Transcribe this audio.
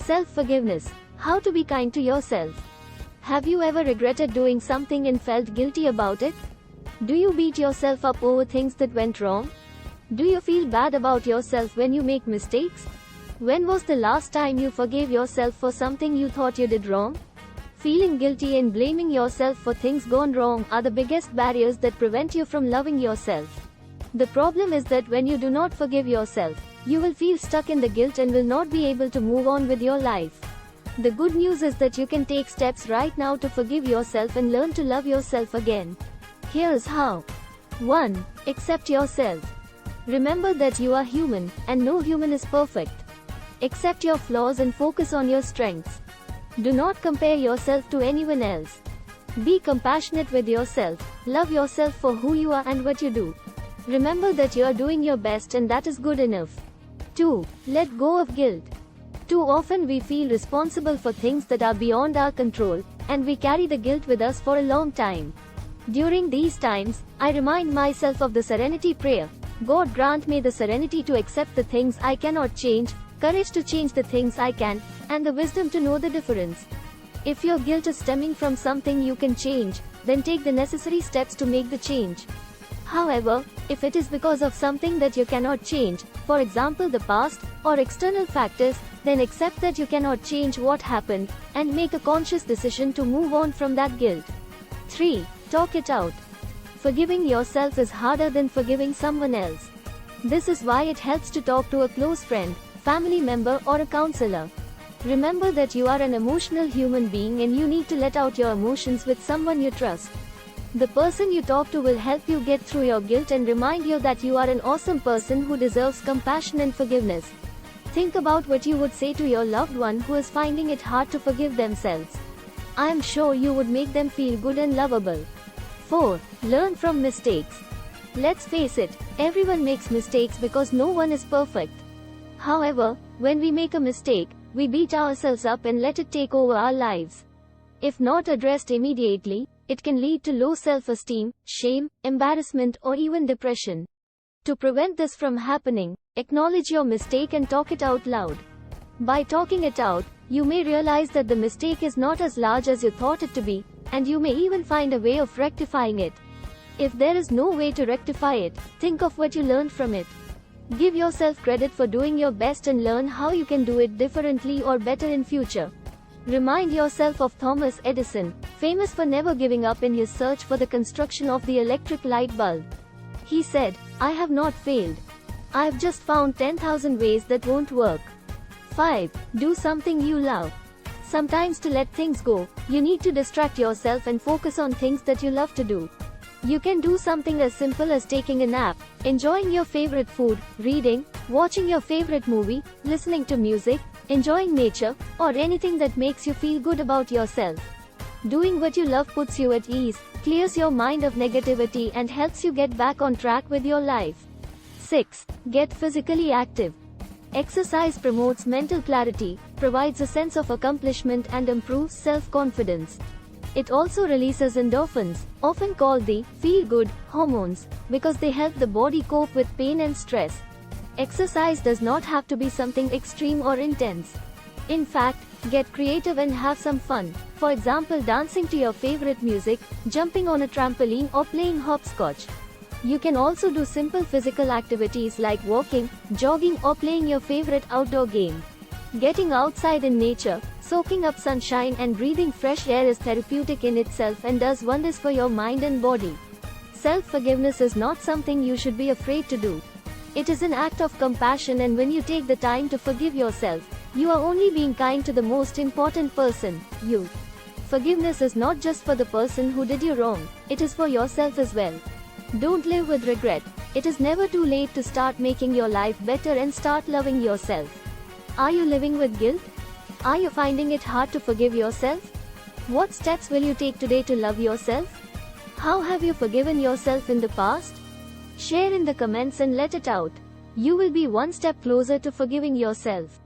Self-forgiveness. How to be kind to yourself. Have you ever regretted doing something and felt guilty about it? Do you beat yourself up over things that went wrong? Do you feel bad about yourself when you make mistakes? When was the last time you forgave yourself for something you thought you did wrong? Feeling guilty and blaming yourself for things gone wrong are the biggest barriers that prevent you from loving yourself. The problem is that when you do not forgive yourself, you will feel stuck in the guilt and will not be able to move on with your life. The good news is that you can take steps right now to forgive yourself and learn to love yourself again. Here's how. 1. Accept yourself. Remember that you are human, and no human is perfect. Accept your flaws and focus on your strengths. Do not compare yourself to anyone else. Be compassionate with yourself. Love yourself for who you are and what you do. Remember that you are doing your best and that is good enough. 2. Let go of guilt. Too often we feel responsible for things that are beyond our control, and we carry the guilt with us for a long time. During these times, I remind myself of the serenity prayer. God grant me the serenity to accept the things I cannot change, courage to change the things I can, and the wisdom to know the difference. If your guilt is stemming from something you can change, then take the necessary steps to make the change. However, if it is because of something that you cannot change, for example the past, or external factors, then accept that you cannot change what happened, and make a conscious decision to move on from that guilt. 3. Talk it out. Forgiving yourself is harder than forgiving someone else. This is why it helps to talk to a close friend, family member, or a counselor. Remember that you are an emotional human being and you need to let out your emotions with someone you trust. The person you talk to will help you get through your guilt and remind you that you are an awesome person who deserves compassion and forgiveness. Think about what you would say to your loved one who is finding it hard to forgive themselves. I am sure you would make them feel good and lovable. 4. Learn from mistakes. Let's face it, everyone makes mistakes because no one is perfect. However, when we make a mistake, we beat ourselves up and let it take over our lives. If not addressed immediately, it can lead to low self-esteem, shame, embarrassment, or even depression. To prevent this from happening, acknowledge your mistake and talk it out loud. By talking it out, you may realize that the mistake is not as large as you thought it to be, and you may even find a way of rectifying it. If there is no way to rectify it, think of what you learned from it. Give yourself credit for doing your best and learn how you can do it differently or better in future. Remind yourself of Thomas Edison, famous for never giving up in his search for the construction of the electric light bulb. He said, "I have not failed. I have just found 10,000 ways that won't work." 5. Do something you love. Sometimes to let things go, you need to distract yourself and focus on things that you love to do. You can do something as simple as taking a nap, enjoying your favorite food, reading, watching your favorite movie, listening to music, enjoying nature, or anything that makes you feel good about yourself. Doing what you love puts you at ease, clears your mind of negativity, and helps you get back on track with your life. 6. Get physically active. Exercise promotes mental clarity, provides a sense of accomplishment, and improves self-confidence. It also releases endorphins, often called the feel-good hormones, because they help the body cope with pain and stress. Exercise does not have to be something extreme or intense. In fact, get creative and have some fun. For example, dancing to your favorite music, jumping on a trampoline, or playing hopscotch. You can also do simple physical activities like walking, jogging, or playing your favorite outdoor game. Getting outside in nature, soaking up sunshine, and breathing fresh air is therapeutic in itself and does wonders for your mind and body. Self-forgiveness is not something you should be afraid to do. It is an act of compassion, and when you take the time to forgive yourself, you are only being kind to the most important person, you. Forgiveness is not just for the person who did you wrong, it is for yourself as well. Don't live with regret. It is never too late to start making your life better and start loving yourself. Are you living with guilt? Are you finding it hard to forgive yourself? What steps will you take today to love yourself? How have you forgiven yourself in the past? Share in the comments and let it out. You will be one step closer to forgiving yourself.